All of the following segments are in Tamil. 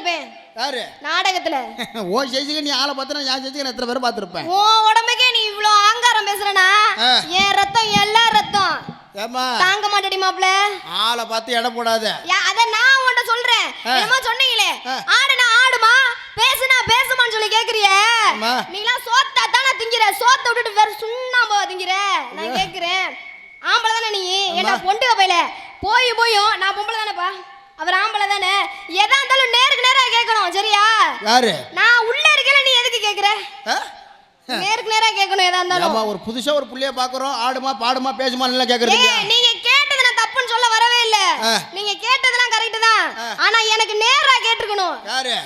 பாத்துருப்பேன். யாரு? நாடகத்துல. ஓ சேஜிக்கு நீ ஆளை பார்த்தா நான் சேஜிக்கு எத்தனை பேர் பாத்துருப்பேன். ஓ உடம்புக்கே நீ இவ்ளோ ஆங்காரம் பேசுறனா? என் ரத்தம் எல்லா ரத்தம். ஏமா தாங்க மாட்டடி மாப்ள. ஆளை பார்த்து எடை போடாத. அத நான் உன்கிட்ட சொல்றேன். என்னமோ சொன்னீங்களே ஆடுனா ஆடுமா பேசுனா பேசுமான்னு சொல்லி கேக்குறியே. நீலாம் சோத்தா தான திங்கற. சோத்த விட்டுட்டு வேற சுண்ணாம்பு திங்கற. நான் கேக்குறேன் ஆம்பள தானே நீ? என்ன பொண்டுக பையல போய் போயும் நான் பொம்பள தானேப்பா. அவர் ஆம்பள தானே. எதா இருந்தாலும் நேருக்கு நேரா கேட்கணும் சரியா? யாரு? நான் உள்ள இருக்கல நீ எதுக்கு கேக்குற? நேருக்கு நேரா கேட்கணும் எதா இருந்தாலும். ஆமா ஒரு புதுசா ஒரு புள்ளைய பாக்குறோம். ஆடுமா பாடுமா பேசுமா எல்லாம் கேக்குறது இல்லையா? நீங்க கேட்டது நான் தப்புன்னு சொல்ல வரவே இல்ல. நீங்க கேட்டதெல்லாம் கரெக்ட் தான். ஆனா எனக்கு நேரா கேட்டிருக்கணும். யாரு?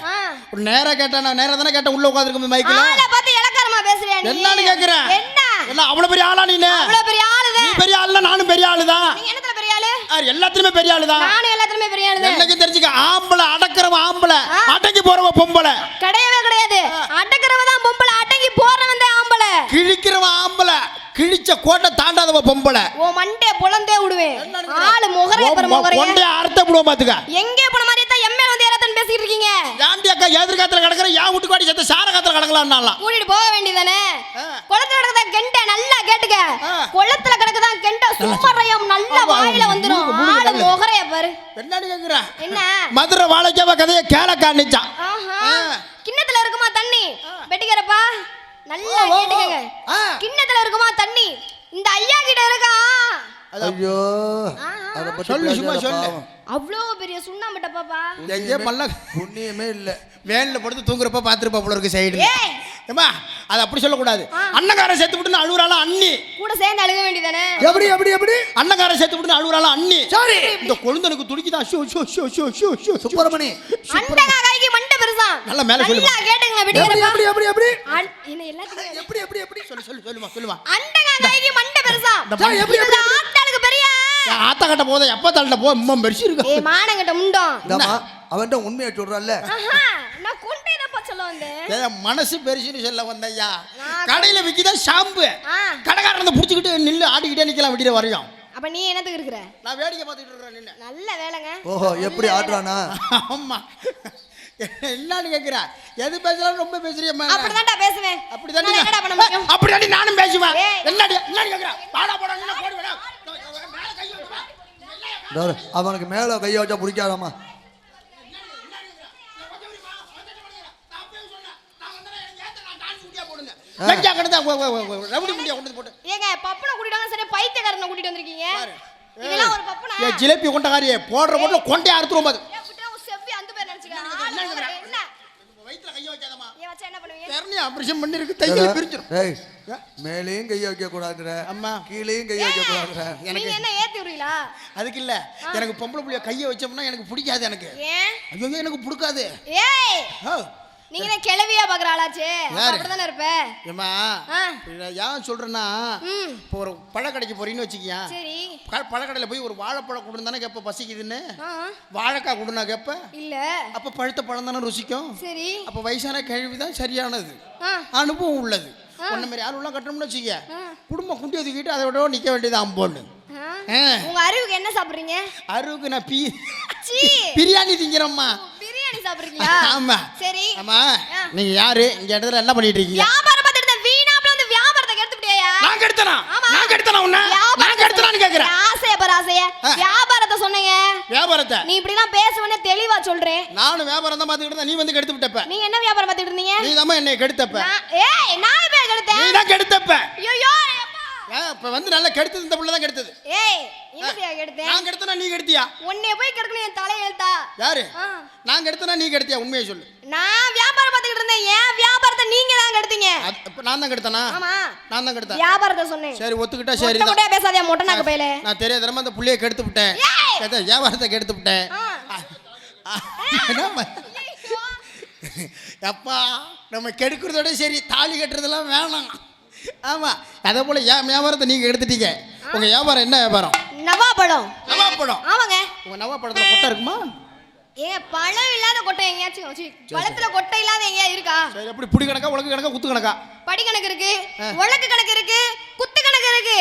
ஒரு நேரா கேட்டா நான் நேரா தான கேட்ட. உள்ள உட்கார்ந்திருக்கும் மைக்ல. ஆளை பார்த்து இலக்காரமா பேசுறியா நீ? என்னன்னு கேக்குறேன். என்ன அவ்வளவு பெரிய ஆளா நீ? அவ்வளவு பெரிய ஆளுதான். நீ பெரிய ஆளு தான். நானும் பெரிய ஆளு தான். நீங்க என்னத்துல பெரிய ஆளு? எல்லாத்துலயுமே பெரிய ஆளு தான். நானும் எல்லாத்துலயுமே பெரிய ஆளு தான். எனக்கு தெரிஞ்சுக்க ஆம்பளை அடக்குறவ ஆம்பளை அடங்கி போறவ பொம்பளை கிடையவே கிடையாது. அடக்குறவ தான் பொம்பளை அடங்கி போறவன் தான் ஆம்பளை. கிழிக்கிறவ ஆம்பளை கிழிச்ச கோட்டை தாண்டாதவ பொம்பளை. ஓ மண்டே பொளந்தே விடுவேன். ஆளு முகரே பர முகரே. கொண்டே அறுத்த விடுவோம் பாத்துக்க. எங்கே போன மாதிரி தான் எம்மே வந்து ஏறதன் பேசிட்டு இருக்கீங்க. யாண்டி அக்கா எதிர்காத்துல கிடக்குற யா வீட்டு காடி செத்த சார காத்துல கிடக்கலாம்னாலாம். கூட்டிட்டு போக வேண்டியதானே. குளத்துல கிடக்குதா கெண்ட நல்லா கேட்டுக்க. குளத்துல கிடக்குதா கெண்ட சூப்பரையும் நல்ல வாயில வந்துரும். ஆளு முகரே பாரு. என்னடி கேக்குற? என்ன? மதுரை வாழைக்காவ கதைய கேளக்கா நிச்சான். கிண்ணத்துல இருக்குமா தண்ணி? வெட்டிக்கறப்பா நல்லா கேட்டுக்கங்க. கிண்ணத்துல இருக்குமா தண்ணி? இந்த ஐயா கிட்ட இருக்கா? ஐயோ அத பத்தி சொல்லு சும்மா சொல்லு. அவ்ளோ பெரிய சுண்ணாம்பு டப்பாப்பா. எங்கே பல்ல புண்ணியமே இல்ல. வேன்ல படுத்து தூங்குறப்ப பாத்துருப்பா போல இருக்கு சைடுல. ஏமா அது அப்படி சொல்ல கூடாது. அண்ணகார சேர்த்து விட்டு அழுவுறாளா அண்ணி. கூட சேர்ந்து அழுக வேண்டியதானே. எப்படி எப்படி எப்படி? அண்ணகார சேர்த்து விட்டு அழுவுறாளா அண்ணி. சாரி இந்த கொழுந்தனுக்கு துடிக்குதா. ஷோ ஷோ ஷோ ஷோ ஷோ ஷோ சுப்பிரமணி. அண்டகா கைக்கு மண்டை பெருசா. நல்ல மேல சொல்லு. நல்லா கேட்டுங்க வெட்டிக்கறப்பா. எப்படி எப்படி எப்படி? என்ன எல்லாத்துக்கும் எப்படி எப்படி எப்படி? சொல்லுமா சொல்லுமா. அண்டகா கைக்கு மண்டை பெருசா. எப்படி எப்படி? ஆத்தாளுக்கு பெரிய ஆத்தா கட்ட போதே எப்ப தள்ளட போ அம்மா மெர்சி இருக்கு. ஏய் மானங்கட்ட முண்டம். தமா அவன்ட்ட உண்மையை சொல்றல்ல. நான் கொண்டேத ப சொல்ல வந்தேன். ஏய் மனசு பெருசுன்னு சொல்ல வந்தையா. கடையில விக்கிதா ஷாம்பு. கடைக்காரன் வந்து புடிச்சிட்டு நில்லு ஆடிக்கிட்டே நிக்கலாம் விடிற வரையும். அப்ப நீ என்னத்துக்கு இருக்கற? நான் வேடிக்கை பார்த்துட்டு இருக்கேன் நின்னு. நல்ல வேலைங்க. ஓஹோ எப்படி ஆட்றானா? அம்மா என்னன்னு கேக்குறா. எது பேசலாம் ரொம்ப பேசுறியம்மா. அப்படிதான்டா பேசுவேன். அப்படிதான் என்னடா பண்ண முடியும்? அப்படியே நானும் பேசுவேன். என்னடி கேக்குறா. பாடா போடா நின்னு போடு வேணா. மேல கை வைப்பா. அவனுக்கு மேல கைய வச்சா பிடிக்காதம்மா. லஞ்சா கடந்தா ரவுடி முண்டியா கொண்டு போடு. ஏங்க பப்பன கூட்டிட்டாங்க சரி பைத்தியக்காரனை கூட்டிட்டு வந்திருக்கீங்க. இதெல்லாம் ஒரு பப்பனா? ஏ ஜிலேபி கொண்டகாரியே போடுற போட்ல கொண்டே அறுத்துறோம் பாது. ஏ புட்டா ஒரு செவ்வி அந்த பேர் நினைச்சுக்க. என்ன? வயித்துல கைய வச்சாதமா. ஏ வச்சா என்ன பண்ணுவீங்க? தெர்னி ஆபரேஷன் பண்ணிருக்கு தையல பிரிச்சிரும். ஏய் மேலேயும் கைய வைக்க கூடாதுற. அம்மா கீழேயும் கைய வைக்க கூடாதுற. நீங்க என்ன ஏத்தி விடுறீங்களா? அதுக்கு இல்ல. எனக்கு பொம்பளை புள்ளைய கைய வச்சோம்னா எனக்கு பிடிக்காது எனக்கு. ஏன்? ஐயோ எனக்கு பிடிக்காது. ஏய் நீங்க என்ன கிளவியா பாக்குற ஆளாச்சே. அப்படிதானே இருப்ப. ஏமா ஏன் சொல்றேன்னா இப்போ ஒரு பழக்கடைக்கு போறீங்கன்னு வச்சுக்கியா. சரி பழக்கடையில போய் ஒரு வாழைப்பழம் கொடுன்னு தானே கேப்ப பசிக்குதுன்னு. வாழைக்காய் கொடுனா கேப்ப இல்ல. அப்ப பழுத்த பழம் தானே ருசிக்கும். சரி அப்ப வயசான கேள்விதான் சரியானது. அனுபவம் உள்ளது. ஒன்ன மாதிரி ஆளுலாம் கட்டணும்னு வச்சுக்க குடும்பம் குண்டி ஒதுக்கிட்டு அதை விட நிக்க வேண்டியது அம்போன்னு. உங்க அறிவுக்கு என்ன சாப்பிடுறீங்க? அறிவுக்கு நான் பிரியாணி திங்கிறோம்மா. பிரியாணி சாப்பிடுறீங்களா? ஆமா சரி ஆமா. நீங்க யாரு இந்த இடத்துல என்ன பண்ணிட்டு இருக்கீங்க? வியாபாரம் பார்த்துட்டு இருந்த வீணாப்ல வந்து வியாபாரத்தை கெடுத்துட்டியா? நான் கெடுத்தனா? நான் கெடுத்தனா உன்ன? நான் கெடுத்தனான்னு கேக்குறேன். ஆசைய பாரு ஆசைய. வியாபாரத்தை சொன்னீங்க. வியாபாரத்தை நீ இப்படி எல்லாம் பேசுவனே தெளிவா சொல்றேன். நானும் வியாபாரம் தான் பாத்துக்கிட்டு இருந்தேன். நீ வந்து கெடுத்து விட்டப்ப. நீங்க என்ன வியாபாரம் பாத்துக்கிட்டு இருந்தீங்க? நீ தான் என்னை கெடுத்தப்ப. ஏய் நான் இப்ப கெடுத்தேன். நீ தான் கெடுத்தப்ப. ஐயோ இப்ப வந்து நல்ல கெடுத்தது இந்த புள்ள தான் கெடுத்தது. ஏய் என்னையா கெடுத்தேன்? நான் கெடுத்தனா நீ கெடுத்தியா? உன்னை போய் கெடுக்கணும் என் தலை எழுத்தா. யாரு? நான் கெடுத்தனா நீ கெடுத்தியா? உண்மையை சொல்லு. நான் வியாபாரம் பார்த்துக்கிட்டு இருந்தேன். ஏன் வியாபாரத்தை நீங்க தான் கெடுத்தீங்க. அப்ப நான் தான் கெடுத்தனா? ஆமா நான் தான் கெடுத்தேன். வியாபாரத்தை சொன்னேன். சரி ஒத்துக்கிட்டா சரி தான். மொட்டை பேசாதே மொட்டை நாக்கு பையலே. நான் தெரியாதரமா அந்த புள்ளைய கெடுத்து விட்டேன். வியாபாரத்தை கெடுத்து விட்டேன். அப்பா நம்ம கெடுக்கிறதோட சரி தாலி கட்டுறதெல்லாம் வேணாம். ஆமா அதே போல ஏன் வியாபாரத்தை நீங்க எடுத்துட்டீங்க. உங்க வியாபாரம் என்ன வியாபாரம்? நவாப்பழம். நவாப்பழம் ஆமாங்க. உங்க நவாப்பழத்துல கொட்டை இருக்குமா? ஏங்க பழம் இல்லாத கொட்டை எங்கயாச்சும் வச்சு பழத்துல கொட்டை இல்லாத எங்கயா இருக்கா? சரி அப்படி புடி கணக்கா உலக்கு கணக்கா குத்து கணக்கா? படி கணக்கு இருக்கு, உலக்கு கணக்கு இருக்கு, குத்து கணக்கு இருக்கு.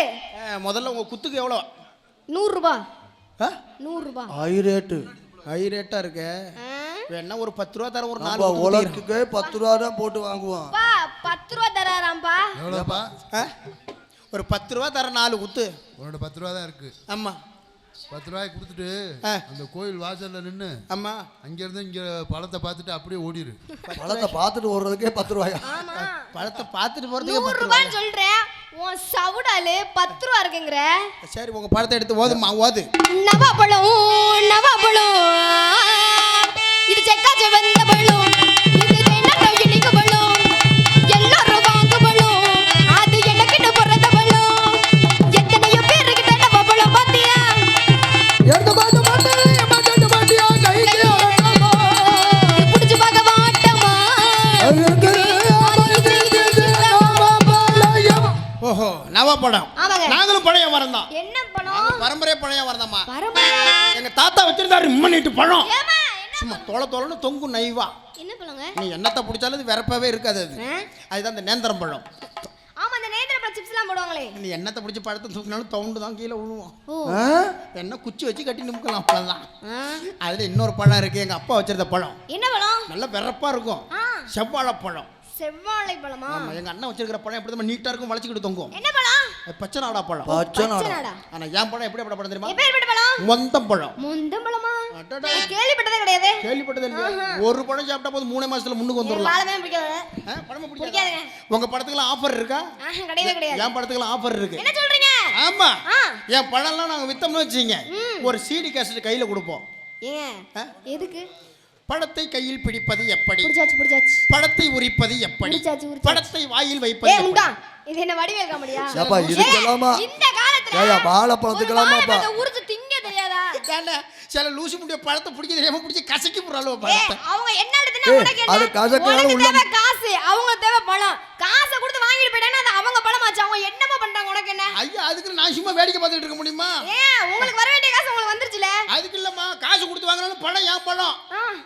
முதல்ல உங்க குத்துக்கு எவ்வளவு? 100 ரூபாய். 100 ரூபாய். ஹை ரேட்டா இருக்கு. வேணா ஒரு 10 ரூபா தர ஒரு நம்ம 4 குத்து உலகத்துக்கு 10 ரூபா தான் போட்டு வாங்குவோம். பா 10 ரூபா தராராம்பா. எவ்வளோப்பா? ஒரு 10 ரூபா தர 4 குத்து. உன்னோட 10 ரூபா தான் இருக்கு. ஆமா 10 ரூபாய் கொடுத்துட்டு அந்த கோயில் வாசல்ல நின்று ஆமா அங்க இருந்து இங்க பழத்தை பார்த்துட்டு அப்படியே ஓடிரு. பழத்தை பார்த்துட்டு ஓடுறதுக்கே 10 ரூபாயா? ஆமா பழத்தை பார்த்துட்டு போறதுக்கு 100 ரூபான்னு சொல்றேன். உன் சவுடாலு 10 ரூபா இருக்குங்கற. சரி உங்க பழத்தை எடுத்து ஓதுமா ஓது. நவாப்பழம் இது செக்காச்ச வந்த பழம், இது தேனாட்ட இனிக்க பழம், எல்லாரும் வாங்க பழம், அது எனக்குன்னு பிறந்த பழம். எத்தனையோ பேருக்கு தடவ பழம் பாத்தியா? எடுத்து பார்த்து மாட்டியா கைக்கு அடக்கமா புடிச்சு பார்க்க மாட்டமா? ஓஹோ நவாப்பழம். ஆமாங்க. நாங்களும் பழைய மரம் தான். என்ன பழம்? பரம்பரை பழைய மரம் தான்மா. பரம்பரை. எங்க தாத்தா வச்சிருந்தாரு இம்மனிட்டு பழம். ஏமா சும்மா தோளன்னு தொங்கும் நைவா. என்ன பழங்க? நீ என்னத்தை பிடிச்சாலும் அது விரப்பவே இருக்காது அது. அதுதான் அந்த நேந்திரம் பழம். ஆமா அந்த நேந்திர பழ சிப்ஸ் எல்லாம் போடுவாங்களே. நீ என்னத்தை பிடிச்சி பழத்தை தூக்கினாலும் தவுண்டு தான் கீழே விழுவோம். ஓ என்ன குச்சி வச்சு கட்டி நிமிக்கலாம் அவ்வளோதான். அதுல இன்னொரு பழம் இருக்கு எங்க அப்பா வச்சிருந்த பழம். என்ன பழம்? நல்ல விரப்பா இருக்கும். செவ்வாழைப்பழம். செவ்வாழை பழமா? ஆமா எங்க அண்ணன் வச்சிருக்கிற பழம் எப்படி தான் நீட்டா இருக்கும் வளைச்சிக்கிட்டு தொங்கும். என்ன பழம்? பச்சை நாடா பழம். பச்சை பச்சை நாடா. நாடா. ஆனா என் பழம் எப்படி பழம் தெரியுமா? எப்பேர்ப்பட்ட பழம்? மொந்தம் பழம். முந்தம் பழமா? அடடா. நான் கேள்விப்பட்டதே கிடையாது. கேள்விப்பட்டது இல்லையா? ஒரு பழம் சாப்பிட்டா போது 3 மாசத்துல முன்னுக்கு வந்துடலாம். பழமே பிடிக்காது. பழம் பிடிக்காது. பிடிக்காதுங்க. உங்க படத்துக்குலாம் ஆஃபர் இருக்கா? கிடையவே கிடையாது. என் படத்துக்குலாம் ஆஃபர் இருக்கு. என்ன சொல்றீங்க? ஆமா என் பழம்லாம் நாங்க வித்தோம்னு வச்சுங்க ஒரு சிடி கேசட் கையில கொடுப்போம். ஏங்க எதுக்கு? படத்தை கையில் பிடிப்பது எப்படி? புடிச்சாச்சு. படத்தை உரிப்பது எப்படி? உரிச்சாச்சு. படத்தை வாயில் வைப்பது ஏய் எப்படி? உண்டா. இது என்ன வடிவேல் காமெடியா? ஏப்பா இதுக்கெல்லாமா? இந்த காலத்துல ஏயா வாழைப்பழத்துக்கெல்லாமாப்பா? வாழைப்பழத்தை உரிச்சு திங்க தெரியாதா? தானே சில லூசு முடிய பழத்தை பிடிக்க தெரியாம பிடிச்சி கசக்கி போறாளோ ஏய் பழத்தை. அவங்க என்ன எடுத்துனா உனக்கு என்ன? அது கசக்குனால உனக்கு உள்ள தேவை காசு, அவங்க தேவை பழம். காசை கொடுத்து வாங்கிட்டு போயிட்டானா அது அவங்க பழமாச்சு. அவங்க என்னமா பண்றாங்க உனக்கு என்ன? ஐயா அதுக்கு நான் சும்மா வேடிக்கை பார்த்துட்டு இருக்க முடியுமா? ஏன் உங்களுக்கு வர வேண்டிய காசு உங்களுக்கு வந்துருச்சுல? அதுக்கு இல்லம்மா காசு கொடுத்து வாங்கினாலும் பழம் ஏன் பழம்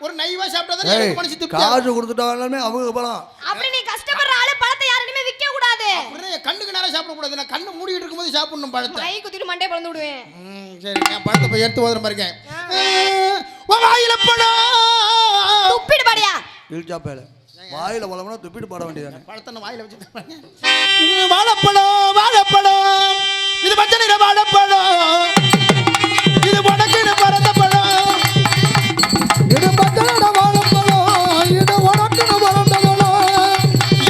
ஒரு நைவா சாப்பிட்டா தான் ஏய் எனக்கு மனசு திருப்தி. காசு கொடுத்துட்டாலுமே அவங்க பழம். அப்படி நீ கஷ்டப்படுற ஆளு பழத்தை யாருமே விக்க கூடாது. உடனே என் கண்ணுக்கு நேரா சாப்பிட கூடாது. நான் கண்ணு மூடிட்டு இருக்கும்போது சாப்பிடணும் பழத்தை. கை குத்திட்டு மண்டே பறந்து விடுவேன். சரி நான் பழத்தை போய் எடுத்து ஓதுற மாதிரி இருக்கேன். வாயில பழம் துப்பிடு பாடியா. இழுச்சாப்பேல வாயில பழம்னா துப்பிட்டு போட வேண்டியதானே. பழத்தை வாயில வச்சு வாழைப்பழம் வாழைப்பழம் இது பச்சை நிற வாழைப்பழம் இது உனக்கு பறந்த பழம் இது பச்சைட வாழைப்பழம் இது உனக்கு பறந்த பழம்.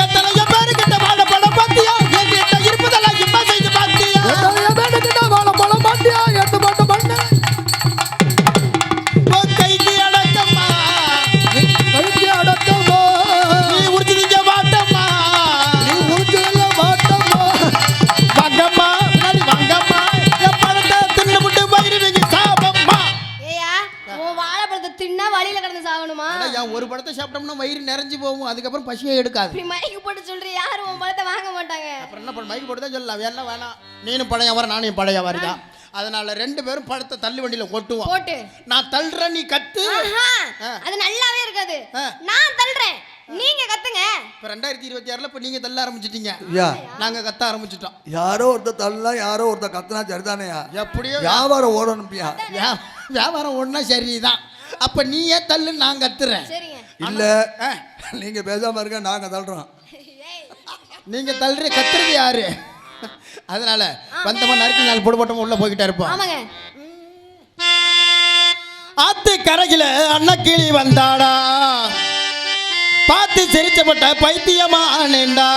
எத்தனையோ பேருக்கிட்ட வாழைப்பழம் பாத்தியா என்கிட்ட இருப்பதெல்லாம் இம்மா செய்து பாத்தியா எத்தனையோ பேருக்கிட்ட வாழைப்பழம் பாத்தியா எடுத்து போட்டு பண்ண உன் கைக்கு அடக்கம்மா கைக்கு அடக்கமா நீ உறுதிங்க மாட்டம்மா நீ உறுதியில மாட்டமா வாங்கம்மா முன்னாடி வாங்கம்மா என் பழத்தை தின்னு விட்டு பயிரிடுங்க சாபம்மா. ஏயா உன் வாழைப்பழத்தை தின்னா வழியில கிடந்து சாகணுமா? ஆனா என் ஒரு பழத்தை சாப்பிட்டோம்னா வயிறு நிறைஞ்சு போகும் அதுக்கப்புறம் பசியே எடுக்காது. இப்படி மைக்கு போட்டு சொல்ற யாரும் உன் பழத்தை வாங்க மாட்டாங்க. அப்புறம் என்ன பண்ண மைக்கு போட்டு தான் சொல்லலாம் வேணா வேணாம் நீனும் பழைய வர நானும் பழைய வரதான். அதனால 2 பேரும் பழத்தை தள்ளு வண்டியில கொட்டுவோம். போட்டு நான் தள்ளுறேன் நீ கத்து. அது நல்லாவே இருக்காது. ஆ. நான் தள்ளுறேன் நீங்க கத்துங்க. இப்ப 2026ல இப்ப நீங்க தள்ள ஆரம்பிச்சிட்டீங்க யா நாங்க கத்த ஆரம்பிச்சிட்டோம். யாரோ ஒருத்தர் தள்ளலாம் யாரோ ஒருத்தர் கத்துனா சரிதானேயா? எப்படியோ வியாபாரம் ஓடணும்பியா? வியாபாரம் ஒண்ணா சரிதான். அப்ப நீ ஏன் தள்ளு நான் கத்துறேன். சரிங்க. இல்ல நீங்க பேசாம இருக்க நாங்க தள்ளுறோம். நீங்க தள்ளுற கத்துறது யாரு? அதனால வந்தவன் நறுக்கு நாள் போட்டு உள்ள போய்கிட்டே இருப்போம். ஆமாங்க. ஆத்து கரையில அன்னக்கிளி வந்தாடா பார்த்து சிரிச்சப்பட்ட பைத்தியமா நின்றா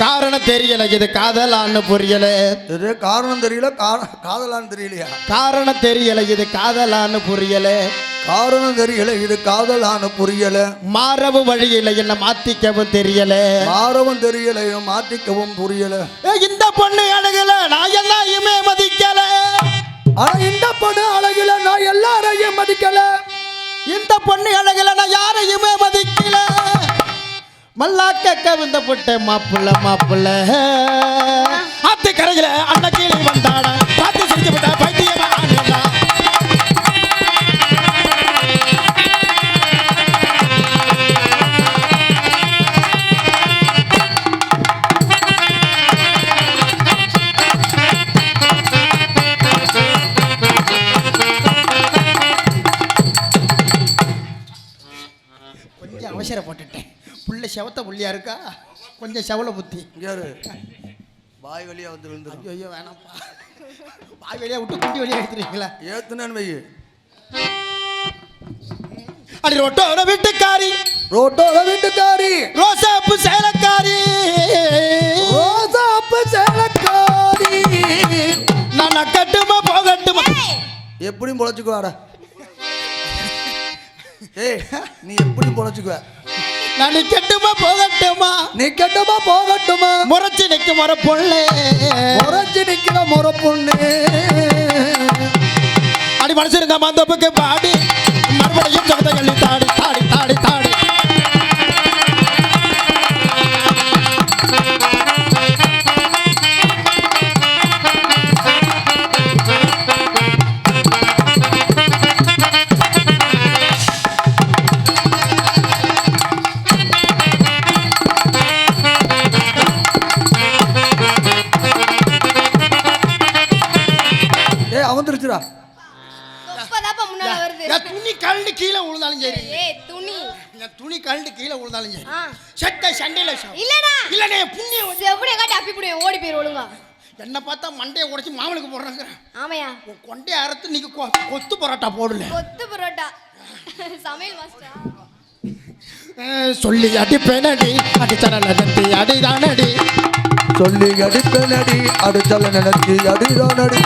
காரணம் தெரியல இது காதலான்னு புரியல. இது காரணம் தெரியல காதலான்னு தெரியலையா? காரணம் தெரியல இது காதலான்னு புரியல. காரணம் தெரியல இது காதலான்னு புரியல. மாறவும் வழியில என்ன மாத்திக்கவும் தெரியல. மாறவும் தெரியல மாத்திக்கவும் புரியல. இந்த பொண்ணு அழகுல நான் எல்லாரையுமே மதிக்கல. ஆனா இந்த பொண்ணு அழகுல நான் எல்லாரையும் மதிக்கல. இந்த பொண்ணு அழகுல நான் யாரையுமே மதிக்கல. மல்லாக்க கவிந்த புட்ட மாப்புள்ள மாப்புள்ள ஆத்து கரையில அன்னக்கிளி வந்தாடா பார்த்து சிரிச்சு விட்ட பைத்தியமா ஆனடா. ப்ரொடியூசரை போட்டுட்டேன். புள்ள செவத்த புள்ளியா இருக்கா, கொஞ்சம் செவல புத்தி. யாரு வாய் வழியா வந்து விழுந்துரும். ஐயோ வேணாம்ப்பா, வாய் வழியா விட்டு குண்டி வழியா எடுத்துருவீங்களா? ஏத்துனான்னு வை. அடி ரோட்டோட வீட்டுக்காரி, ரோட்டோட வீட்டுக்காரி, ரோசாப்பு சேலக்காரி, ரோசாப்பு சேலக்காரி. நான் கட்டுமா போகட்டுமா? எப்படியும் பொழைச்சுக்குவாடா. ஏய் நீ எப்படியும் பொழைச்சுக்குவ. நான் கட்டுமா போகட்டுமா? நீ கட்டுமா போகட்டுமா? முறைச்சு நிற்க முறை பொண்ணு, முறைச்சு நிக்கிற முறை பொண்ணு. அடி மனசிருந்த மந்தப்புக்கு பாடி மறுபடியும் சொந்தங்கள் தாடி தாடி தாடி தாடி. அவந்துருச்சுடா. முன்னால வருது. துணி கழண்டு கீழே விழுந்தாலும் சரி, துணி துணி கழண்டு கீழே விழுந்தாலும் சரி, சட்டை சண்டையில இல்லடா இல்லனே புண்ணியம் செவடிய காட்டி அப்பி புடிய ஓடி போயிரு ஒழுங்கா. என்ன பார்த்தா மண்டையை உடைச்சு மாமலுக்கு போடுறாங்க. ஆமையா கொண்டையை அறுத்து நீங்க கொத்து பரோட்டா போடல. கொத்து பரோட்டா சமையல் மாஸ்டர். சொல்லி அடிப்பேனடி அடிச்சல நடத்தி அடிதானடி, சொல்லி அடிப்பேனடி அடிச்சல நடத்தி அடிதானடி.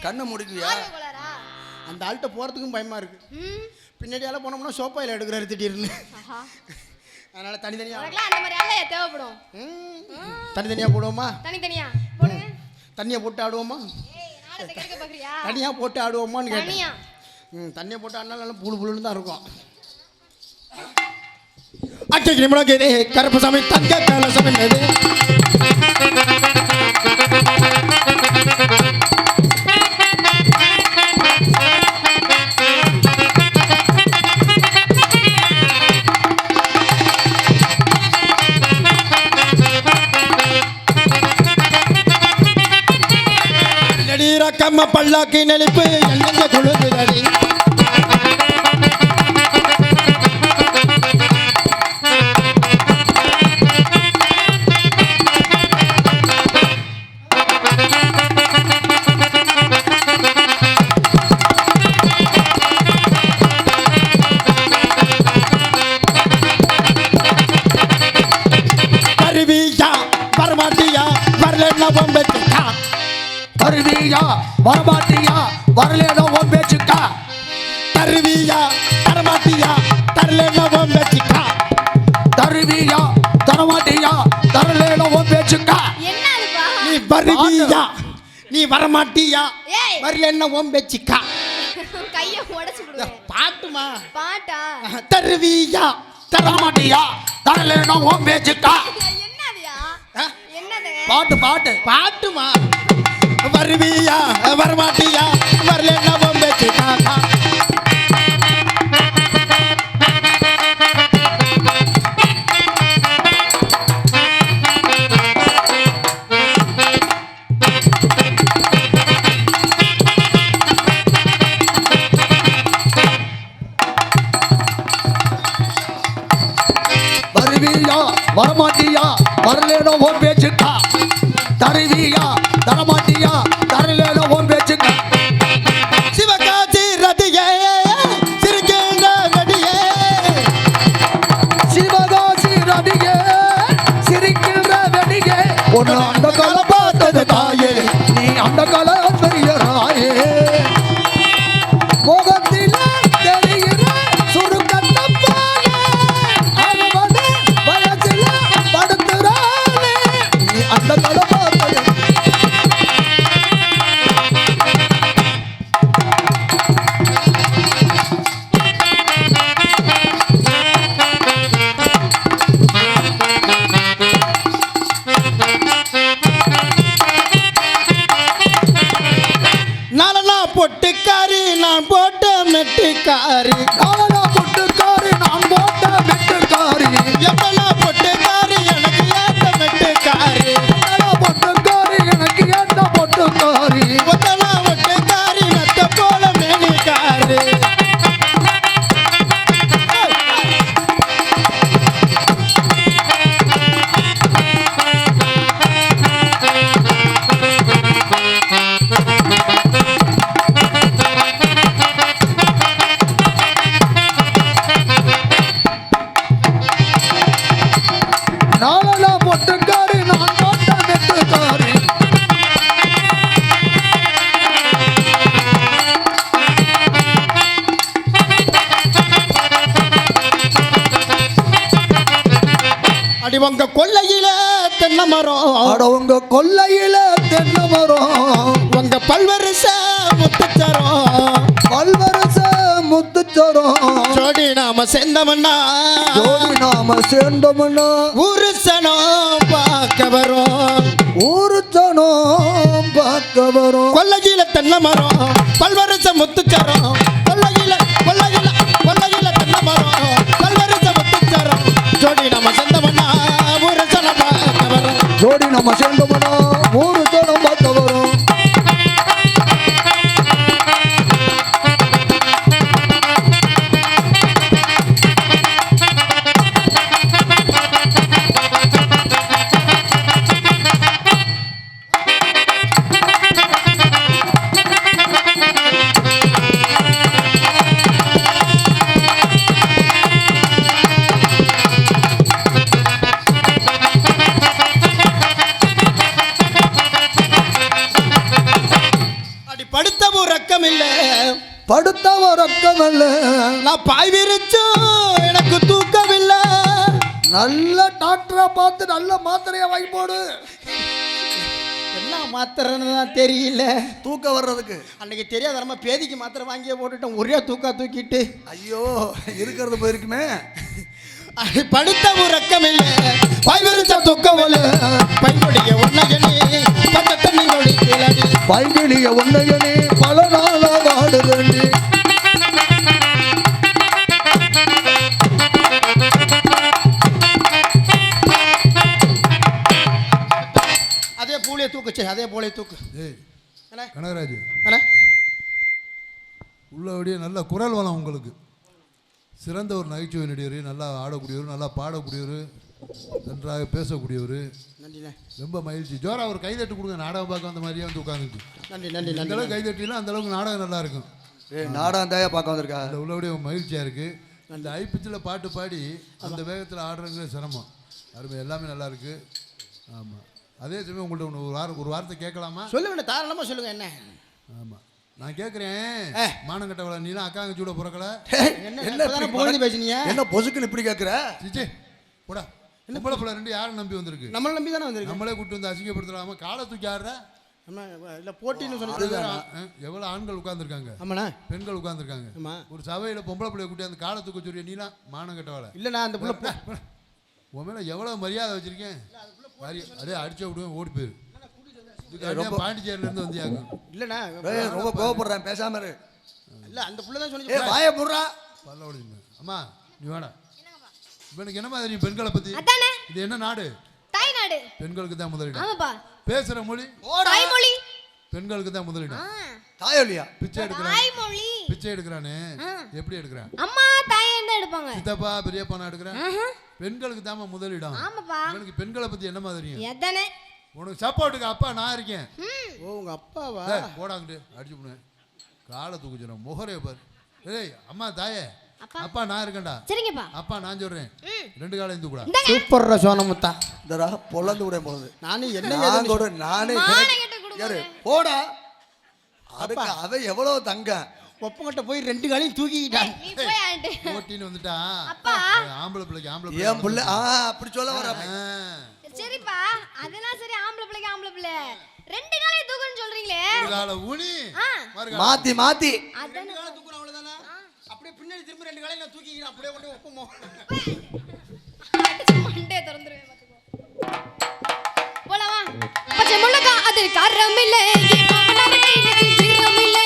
கண்ணை முடிக்குவியா? அந்த ஆள்கிட்ட போகிறதுக்கும் பயமாக இருக்கு. பின்னாடியால போனோம்னா சோப்பாயில் எடுக்கிறாரு திடீர்னு. அதனால தனித்தனியாக அந்த மாதிரி ஆளே தேவைப்படும். தனித்தனியாக போடுவோமா? தனித்தனியா போடுங்க. தண்ணியை போட்டு ஆடுவோமா? தனியாக போட்டு ஆடுவோமான்னு கேட்டேன். தண்ணியை போட்டு ஆடினாலும் நல்லா புழு புழுன்னு தான் இருக்கும். அச்சை முழங்குது கருப்பு சாமி தங்க கலசம் என்னது? கம்ம பல்லாக்கி நெளிப்பு என்னங்க கொழுகுதடி. தருவியா வரமாட்டியா வரலன்னா பொம்பெத்திக்கா. தருவியா வரமாட்டியா வரலேனோ உன் பேச்சுக்கா. தருவியா தரமாட்டியா தரலேனோ உன் பேச்சுக்கா. தருவியா தரமாட்டியா தரலேனோ உன் பேச்சுக்கா. நீ வருவியா நீ வரமாட்டியா வரலன்னா உன் பேச்சுக்கா. கைய உடைச்சு விடுவேன். பாட்டுமா? பாட்டா? தருவியா தரமாட்டியா தரலேனோ உன் பேச்சுக்கா. என்னதுயா? என்னது? பாட்டு பாட்டு பாட்டுமா? வருவியா வரமாட்டியா வரலன்னா உன் பேச்சுக்கா. வருவியா வரமாட்டியா வரலேனோ உன் பேச்சுக்கா. தருவியா தரமாட்டியா தரலேனோ உன் பேச்சுக்கா. சிவகாசி ரதியே சிரிக்கின்ற நடிகே, சிவகாசி ரதியே சிரிக்கின்ற வெடிகே. உன்னை அந்த காலம் பார்த்தது தாயே நீ அந்த காலம் பெரிய ராயே. முகத்தில தெரிகிற சுருக்கத்தை போல அவனே வயசில படுத்துறானே நீ அந்த காலம் பார்த்தது. பொட்டுக்காரி நான் போட்ட வெட்டுக்காரி அடி உங்க கொல்லையில தென்னை மரம், அட உங்க கொல்லையில தென்னை மரம், உங்க பல்வரிச முத்துச்சரம், பல்வரச முத்துச்சரம், ஜோடி நாம சேர்ந்தவன்னா ஜோடி நாம சேர்ந்தோம்னா ஊரு சனம் பார்க்க வரும். ஊரு ஜனம் பார்க்க வரும். கொல்லையில தென்னை மரம், பல்வரிச முத்துச்சரம், கொல்லையில கொல்லையில கொல்லையில தென்னை மரம், பல்வரிச முத்துச்சரம், ஜோடி நாம சேர்ந்தவன்னா ஊரு சனம் பார்க்க வரும். ஜோடி நம்ம சேர்ந்தோம்னா ஊரு ஜனம் பார்க்க வரும். அடி படுத்த உறக்கம் இல்ல, படுத்த உறக்கமல்ல, நான் பாய் விரிச்சும் எனக்கு தூக்கமில்லை. நல்ல டாக்டரா பார்த்து நல்ல மாத்திரையா வாங்கி போடு. என்ன மாத்திரைன்னு தான் தெரியல. தூக்கம் வர்றதுக்கு அன்னைக்கு தெரியாத நம்ம பேதிக்கு மாத்திரை வாங்கியே போட்டுட்டோம், ஒரே தூக்கிட்டு. ஐயோ இருக்கிறது போயிருக்குமே. அடி படுத்த உறக்கம் இல்ல, பாய் விரிச்ச தூக்கம் இல்ல, பையனுடைய ஒன்னகனே பச்சை தண்ணி ஒழிக்கலடி. பைகிலிய உன்னையனே பல நாளா வாடுறேன். அதே பூலையை தூக்குச்சு, அதே போலே தூக்கு. ஏய் அண்ணே, கனகராஜ், அண்ணே. உள்ளபடியே நல்ல குரல் வளம் உங்களுக்கு. சிறந்த ஒரு நகைச்சுவை நடிகர், நல்லா ஆடக்கூடியவர், நல்லா பாடக்கூடியவர், நன்றாக பேசக்கூடியவர். நன்றிண்ணே. ரொம்ப மகிழ்ச்சி. ஜோரா ஒரு கைதட்டு கொடுங்க. நாடகம் பார்க்க வந்த மாதிரியே வந்து உட்காந்துட்டு நன்றி நன்றி அந்த நன்றி. அளவுக்கு கைதட்டிலாம் அந்த அளவுக்கு நாடகம் நல்லா இருக்கும். நாடகம் தாயா பார்க்க வந்திருக்கா. அந்த உள்ளபடியே மகிழ்ச்சியாக இருக்குது. அந்த ஐப்பிச்சில் பாட்டு பாடி அந்த வேகத்தில் ஆடுறதுங்கிற சிரமம் அருமை, எல்லாமே நல்லா இருக்குது. ஆமாம். அதே சமயம் உங்கள்கிட்ட ஒரு வார்த்தை கேட்கலாமா? சொல்லுங்க, தாராளமாக சொல்லுங்க. என்ன? ஆமாம், நான் கேட்குறேன். மானம் கட்டவள நீலாம் அக்காங்க சூட பிறக்கல. என்ன பொழுது பேசுனீங்க? என்ன பொசுக்குன்னு இப்படி கேட்குற? சிச்சே போடா. என்ன பிள்ளை பிள்ளை ரெண்டு யாரும் நம்பி வந்திருக்கு? நம்மளை நம்பி தானே வந்திருக்கு. நம்மளே கூட்டு வந்து அசிங்கப்படுத்தலாமா? காலை தூக்கி ஆடுற. நம்ம இல்லை போட்டின்னு சொல்லிட்டு எவ்வளோ ஆண்கள் உட்காந்துருக்காங்க, ஆமாண்ணா, பெண்கள் உட்காந்துருக்காங்க. ஆமா. ஒரு சபையில் பொம்பளை பிள்ளைய கூட்டி அந்த காலை தூக்க சொல்லிய நீலாம் மானம் கட்டவள. இல்லைண்ணா, அந்த புள்ள உன் மேலே எவ்வளோ மரியாதை வச்சிருக்கேன். அதே அடிச்ச விடுவேன், ஓடி போயிரு. பாண்டிச்சேரியிலேருந்து வந்தியாங்க. இல்லைண்ணா, ரொம்ப கோவப்படுறேன், பேசாம இரு. இல்லை அந்த புள்ள தான் சொல்லி வாய முடுறா. பல்ல உடைஞ்சுங்க. அம்மா நீ வாடா. இவனுக்கு என்ன மாதிரி பெண்களை பற்றி? அதானே, இது என்ன நாடு? தாய்நாடு. பெண்களுக்கு தான் முதலிடம். ஆமாப்பா, பேசுற மொழி தாய்மொழி. பெண்களுக்கு தான் முதலிடம். தாயொலியா? பிச்சை எடுக்கிறான். தாய்மொழி. பிச்சை எடுக்கிறானே, எப்படி எடுக்கிறான்? அம்மா தாயை தான் எடுப்பாங்க. சித்தப்பா பெரியப்பா எடுக்கிறான். பெண்களுக்கு தான் முதலிடம். ஆமாப்பா. இவனுக்கு பெண்களை பத்தி என்ன மாதிரி? எதனே உனக்கு சப்போர்ட்டுக்கு அப்பா நான் இருக்கேன். ஓ உங்க அப்பாவா? போடாங்கிட்டு அடிச்சு போனேன். காலை தூக்குச்சுறேன், முகரே பாரு. ஏய் அம்மா தாயே, அப்பா நான் இருக்கேன்டா. சரிங்கப்பா. அப்பா நான் சொல்றேன், ரெண்டு காலையும் தூக்குடா. சூப்பர் சோனமுத்தா. இந்தடா பொழந்து விட போகுது. நானும் என்ன நானே யாரு போடா. அதுக்கு அவ எவ்வளவு தங்க ஒப்பங்கிட்ட போய் ரெண்டு காலையும் தூக்கிட்டான். நீ போய் ஆண்டு. போட்டின்னு வந்துட்டான். அப்பா ஆம்பளை பிள்ளைக்கு ஆம்பளை ஏன் புள்ள அப்படி சொல்ல வர. சரிப்பா, அதெல்லாம் சரி. ஆம்பளை பிள்ளைக்கு ஆம்பளை பிள்ளை ரெண்டு காலையும் தூக்குன்னு சொல்றீங்களே. காலை ஊனி மாத்தி மாத்தி ரெண்டு காலை தூக்குறோம் அவ்வளவுதானே. அப்படியே பின்னாடி திரும்ப ரெண்டு காலையும் நான் தூக்கிக்கிறேன். அப்படியே கொண்டு ஒப்பமோ அடிச்சு மண்டே திறந்துருவேன் பாத்துக்கோ. போலாமா? பச்சை முள்ளக்கா அது காரம் இல்ல, மாமனாருக்கு இன்னைக்கு ஜீரம் இல்ல.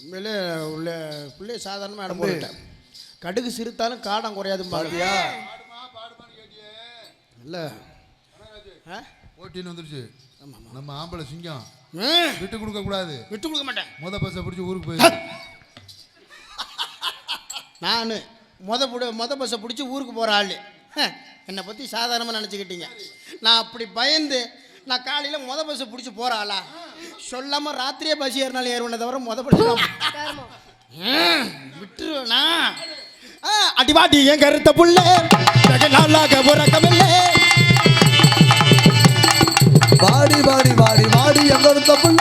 உண்மையிலே உள்ள பிள்ளைய சாதாரணமாக இடம் போட்டுட்டேன். கடுகு சிறுத்தாலும் காடம் குறையாது பாருயா. இல்லை போட்டின்னு வந்துருச்சு. நம்ம ஆம்பளை சிங்கம் விட்டு கொடுக்க கூடாது. விட்டு கொடுக்க மாட்டேன். பஸ்ஸை பிடிச்சி ஊருக்கு போயிரு. நான் மொத பஸ்ஸை பிடிச்சி ஊருக்கு போகிற ஆள். என்னை பற்றி சாதாரணமாக நினச்சிக்கிட்டீங்க. நான் அப்படி பயந்து நான் காலையில் பஸ்ஸை பிடிச்சி போகிறாளா சொல்லாமல் ராத்திரியே பஸ் ஏறினாலும் ஏறுவனை தவிர பஸ் விட்டுருவேண்ணா. அடிவாடி என் கருத்த புள்ள நாளாக உறக்கமில்லை. வாடி வாடி வாடி வாடி எங்க கருத்த புள்ள.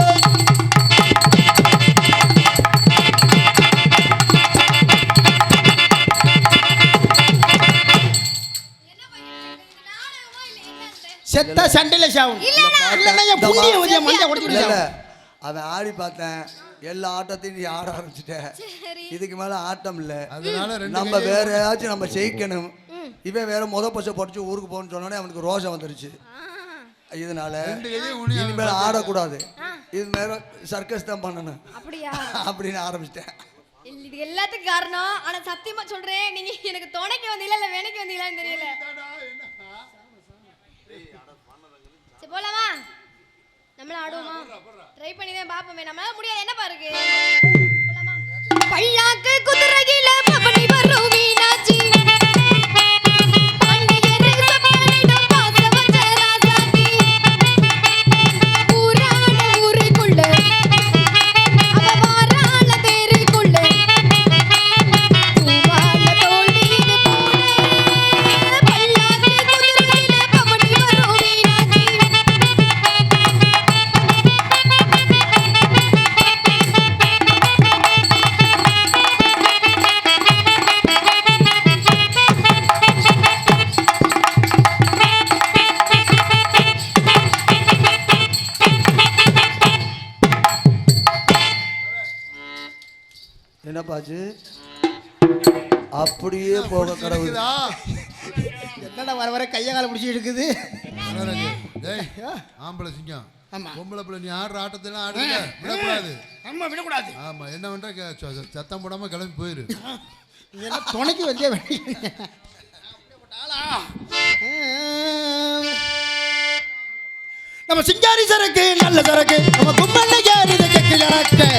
செத்த சண்டையில சாவும். அவன் ஆடி பார்த்தேன், எல்லா ஆட்டத்தையும் நீ ஆட ஆரம்பிச்சுட்ட. இதுக்கு மேல ஆட்டம் இல்ல. நம்ம வேற ஏதாச்சும் நம்ம ஜெயிக்கணும். இவன் வேற பசை படிச்சு ஊருக்கு போகணும்னு சொன்னோடனே அவனுக்கு ரோஷம் வந்துருச்சு. இதனால இனிமேல ஆடக்கூடாது, இது மேல சர்க்கஸ் தான் பண்ணணும் அப்படின்னு ஆரம்பிச்சிட்டேன். இது எல்லாத்துக்கும் காரணம். ஆனா சத்தியமா சொல்றேன், நீங்க எனக்கு துணைக்கு வந்தீங்களா இல்ல வேணைக்கு வந்தீங்களான்னு தெரியல. சரி போலாமா? நம்மள ஆடுவோமா? ட்ரை பண்ணி தான் பாப்போமே. நம்மளால முடியாது, என்ன பாருக்கு. போலாமா? பல்லாக்கு குதிரையில பவனி வரும் மீனாட்சி என்னப்பாச்சு அப்படியே போக கடவுள். என்னடா வர வர கையை காலை பிடிச்சி இருக்குது. ஆம்பளை சிங்கம் பொம்பளை பிள்ளை நீ ஆடுற ஆட்டத்தெல்லாம் ஆடுங்க, விடக்கூடாது. ஆமா விடக்கூடாது. ஆமா என்ன பண்ற சத்தம் போடாம கிளம்பி போயிரு. என்ன துணைக்கு வந்தே நம்ம சிங்காரி சரக்கு நல்ல சரக்கு நம்ம கும்பல்ல யாரு கேக்கு சரக்கு.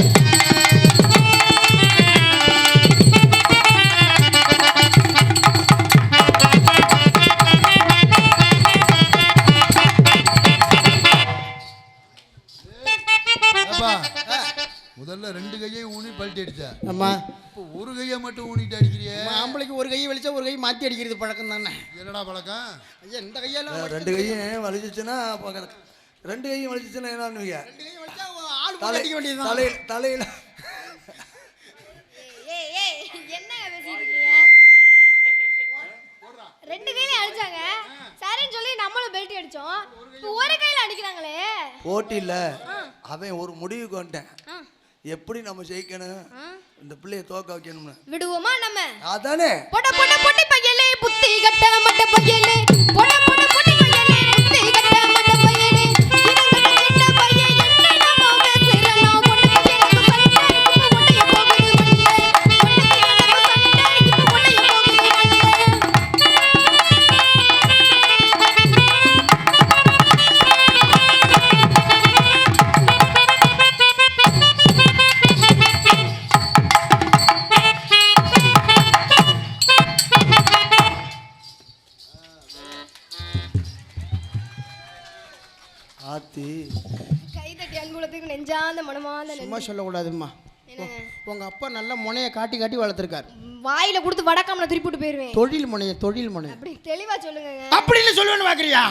முதல்ல 2 கையையும் ஊனி பல்ட்டி அடிச்சா. ஆமா இப்போ ஒரு கையை மட்டும் ஊனிட்டு அடிக்கிறியே. ஆம்பளைக்கு ஒரு கை வலிச்சா ஒரு கை மாத்தி அடிக்கிறது பழக்கம் தானே. என்னடா பழக்கம்? ஐயா இந்த கையால 2 கையும் வலிச்சுச்சுன்னா 2 கையும் வலிச்சுச்சுன்னா என்ன பண்ணுவீங்க? அடிக்க வேண்டியது தலையில என்ன பேசிட்டு இருக்கீங்க? 2 கையில அடிச்சாங்க சரின்னு சொல்லி நம்மளும் பெல்ட் அடிச்சோம். இப்போ ஒரு கையில அடிக்கிறாங்களே. போட்டி இல்ல, அவன் ஒரு முடிவுக்கு வந்துட்டேன். எப்படி நம்ம ஜெயிக்கணும், இந்த பிள்ளைய தோக்க வைக்கணும்னு. விடுவோமா நம்ம? அதானே. பொட பொட பொட்டி பையலே புத்தி கட்ட மட்ட பையலே பொட பொட பொட்டி பையலே புத்தி கட்ட மட்ட பையலே இந்த பையன் என்ன நாம பேசுறனா பொண்ணு எனக்கு சண்டை இப்போ ஒண்டைய போகுது மண்ணே பொண்ணு எனக்கு சண்டை இப்போ ஒண்டைய போகுது மண்ணே. கைதட்டி அன்புலத்துக்கு நெஞ்சாந்த மனமாந்த சும்மா சொல்லக்கூடாதும்மா. உங்க அப்பா நல்ல முனையை காட்டி காட்டி வளர்த்துருக்காரு. வாயில கொடுத்து வடக்காமல திருப்பிட்டு போயிருவேன். தொழில் முனை அப்படி தெளிவா சொல்லுங்க. அப்படின்னு சொல்லுவேன்னு பாக்குறியா?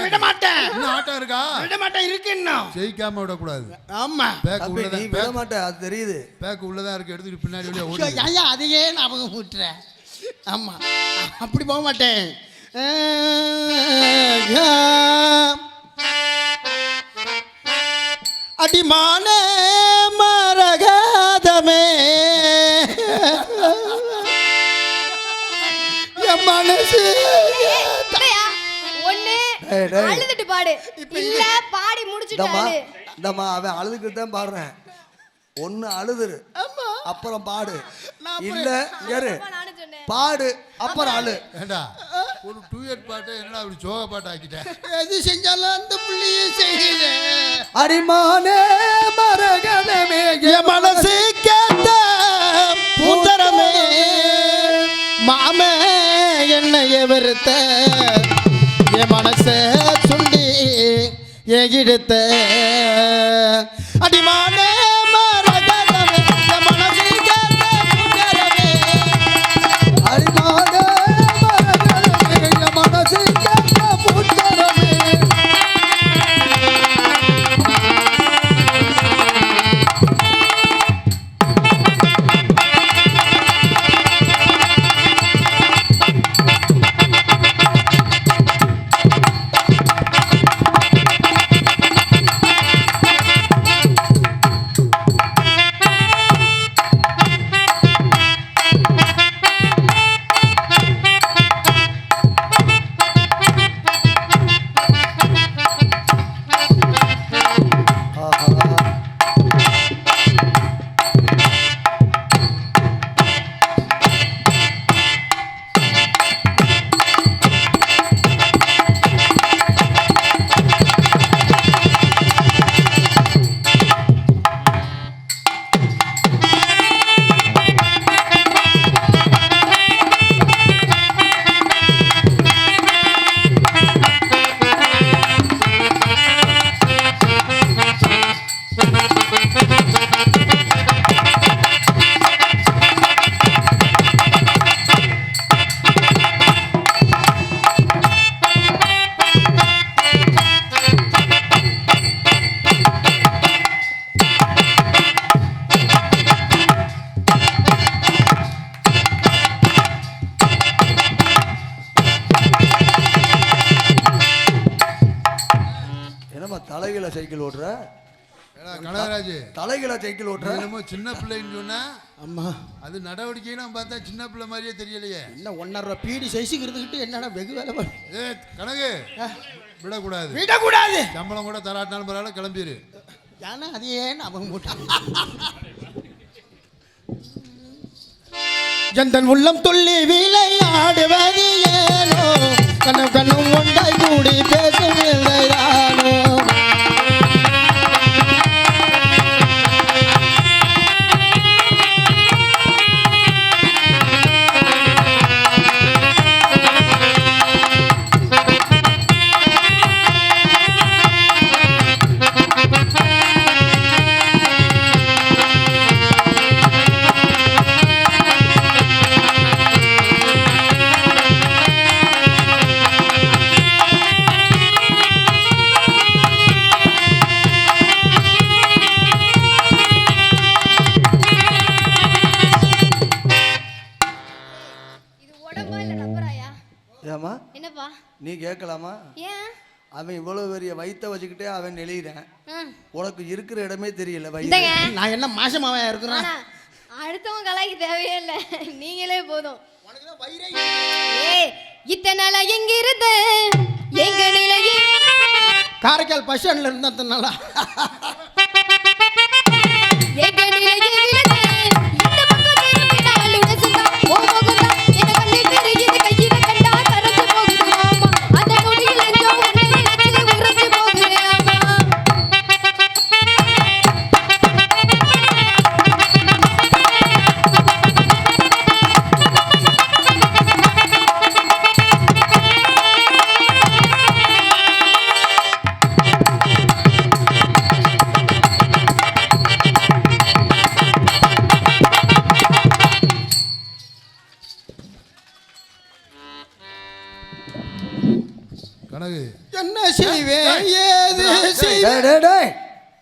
விட மாட்டேன். இன்னும் ஆட்டம் இருக்கா? விட மாட்டேன் இருக்கு இன்னும். ஜெயிக்காம விடக்கூடாது. ஆமா பேக் உள்ளதா. நீ விட மாட்டே அது தெரியுது. பேக் உள்ளதா இருக்கு, எடுத்துட்டு பின்னாடி வெளியே ஓடு. ஐயா அதையே ஞாபகம் விட்டுறேன். ஆமா அப்படி போக மாட்டேன். அடிமானே மரகதமே என் மனசு ஒண்ணு அழுதுட்டு பாடு இல்ல பாடி முடிச்சிட்டு ஆளு. இந்தம்மா அவன் அழுதுகிட்டு தான் பாடுறேன். ஒன்னு அழுதுரு அப்புறம் பாடு, இல்ல யாரு பாடு அப்புறம் அழு. ஏண்டா ஒரு டூயட் பாட்டு என்னடா அப்படி சோக பாட்டு ஆக்கிட்டேன். எது செஞ்சாலும் அந்த புள்ளியை செய்யல. அடிமானே மரகதமே என் மனசு கேட்ட பூந்தரமே மாமே என்னையவர் வெறுத்த என் மனச சுண்டி எகிடுத்த அடிமான மரகதமே என் மனசு கேட்ட புகரமே அடிமான மரகதமே என் மனசு கேட்ட புகரமே தலைகீழ சைக்கிள் ஓட்டுற கனகராஜ் தலைகீழ சைக்கிள் ஓட்டுற என்னமோ சின்ன பிள்ளைன்னு சொன்னா அம்மா அது நடவடிக்கையெல்லாம் பார்த்தா சின்ன பிள்ளை மாதிரியே தெரியலையே. என்ன 1.5 ரூபா பீடி சைஸுக்கு இருந்துக்கிட்டு என்னடா வெகு வேலை பண்ணு. ஏ கனகு விடக்கூடாது விடக்கூடாது. சம்பளம் கூட தராட்டினாலும் பரவாயில்ல கிளம்பிடு. ஏன்னா அது ஏன் அவங்க போட்டான். ஜந்தன் உள்ளம் துள்ளி விளையாடுவது ஏனோ கண்ணும் கண்ணும் ஒன்றாய் கூடி பேசும் இல்லையானோ நீ கேட்கலாமா? ஏன் அவன் இவ்வளவு பெரிய வயிற்ற வச்சுக்கிட்டே அவன் நெளியிறேன், உனக்கு இருக்கிற இடமே தெரியல. நான் என்ன மாசமாவே இருக்கிறேன். அடுத்தவங்க கலாய்க்கு தேவையே இல்லை, நீங்களே போதும். இத்தனை நாள் எங்க இருந்த எங்க நிலையே காரைக்கால் பஸ் ஸ்டாண்ட்ல இருந்ததுனால எங்க நிலையே இந்த பக்கம் திரும்பினாலும் உனசுதா போகுதா என்ன கண்ணு தெரியுது கையில கண்டா கரஞ்சு போகுது ஆமா அந்த நொடியில் எங்கோ ஒண்ணு நினைச்சு உறைஞ்சு போகுது ஆமா என்ன செய்வேன் ஏது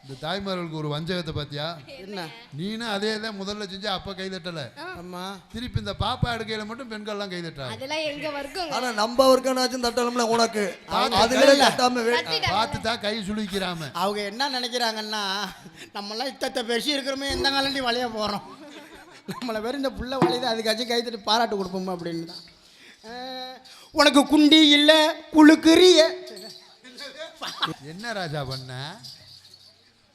இந்த தாய்மார்களுக்கு ஒரு வஞ்சகத்தை பாத்தியா? என்ன நீனா அதே தான் முதல்ல செஞ்சு அப்ப கை தட்டல, அம்மா திருப்பி இந்த பாப்பா எடுக்கையில மட்டும் பெண்கள் எல்லாம் கை தட்டாங்க. அதெல்லாம் எங்க வர்க்கம். ஆனா நம்ம வர்க்கனாச்சும் தட்டணும்ல உனக்கு. அதுல தட்டாம பார்த்து தான் கை சுளுக்கிறாம. அவங்க என்ன நினைக்கிறாங்கன்னா நம்மளாம் இத்தத்தை பெருசு இருக்கிறோமே எந்த காலண்டி வளைய போறோம், நம்மளை வெறும் இந்த புள்ள வளையுது அதுக்காச்சும் கை தட்டி பாராட்டு கொடுப்போம் அப்படின்னு தான். உனக்கு குண்டி இல்லை குளுக்குறிய என்ன ராஜா பண்ண?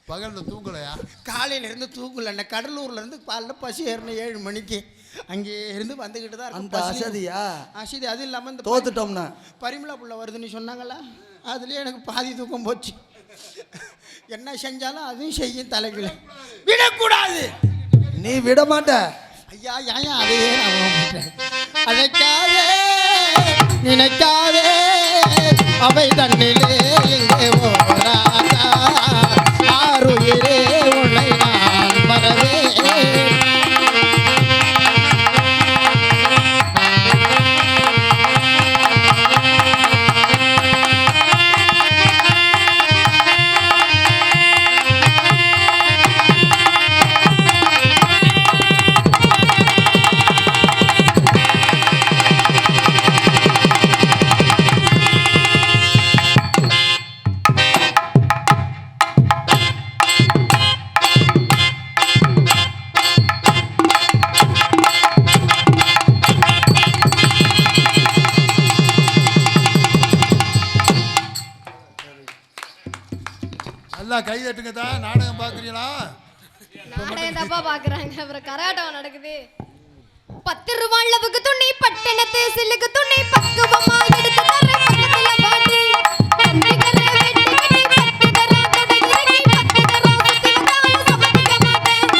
பகல்ல தூங்கலையா? காலையில இருந்து தூங்கல. கடலூர்ல இருந்து காலைல பசி ஏறின 7 மணிக்கு அங்கே இருந்து வந்துகிட்டு தான் அந்த அசதியா அசதி. அது இல்லாமல் இந்த தோத்துட்டோம்னா பரிமளா புள்ள வருதுன்னு சொன்னாங்களா, அதுலேயே எனக்கு பாதி தூக்கம் போச்சு. என்ன செஞ்சாலும் அதையும் செய்யும் தலைகளை விடக்கூடாது. நீ விட மாட்ட ஐயா. ஏன் அதையே நான் அழைக்காதே நினைக்காதே அவை தன்னிலே இங்கே ஓராதா ஆறுயிரே உன்னை நான் மறவே நல்லா கை தட்டுங்க தான். நாடகம் பார்க்குறீங்களா? நாடகம் தப்பா பாக்குறாங்க. அப்புறம் கராட்டம் நடக்குது. 10 ரூபாய் அளவுக்கு துணி பட்டணத்து சில்லுக்கு துணி பக்குவமா எடுத்து தர பக்கத்துல வாடி தண்ணி கரை வெட்டி கட்டி பட்டு தர தொடங்கி 10 தர சுத்தி வந்தாலும் சமாளிக்க மாட்டேன்.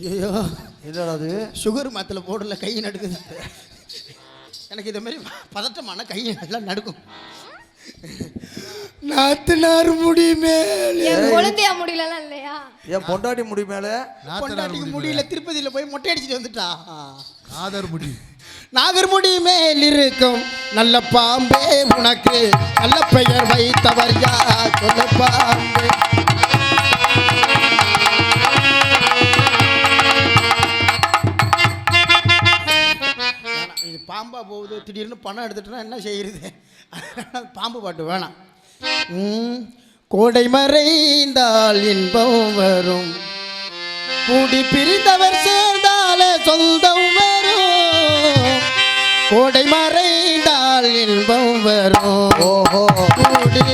ஐயோ என்னடா அது? சுகர் மாத்திரை போடல கை நடுக்குது. எனக்கு இதை மாதிரி பதட்டமான கை நல்லா நடுக்கும். நாத்தனார் முடி மேலே என் குழந்தையா முடியலலாம் இல்லையா? என் பொண்டாட்டி முடி மேல பொண்டாட்டிக்கு முடியல திருப்பதியில் போய் மொட்டை அடிச்சுட்டு வந்துட்டா. ஆதர் முடி நாகர்முடி மேல் இருக்கும் நல்ல பாம்பே உனக்கு நல்ல பெயர் வைத்தவர் யார் சொல்ல பாம்பே. இது பாம்பா போகுது திடீர்னு பணம் எடுத்துட்டா என்ன செய்யறது? பாம்பு பாட்டு வேணாம். கோடை மறைந்தால் இன்பம் வரும் கூடி பிரிந்தவர் சேர்ந்தாலே சொந்தம் வரும். கோடை மறைந்தால் இன்பம் வரும். ஓஹோ கூடி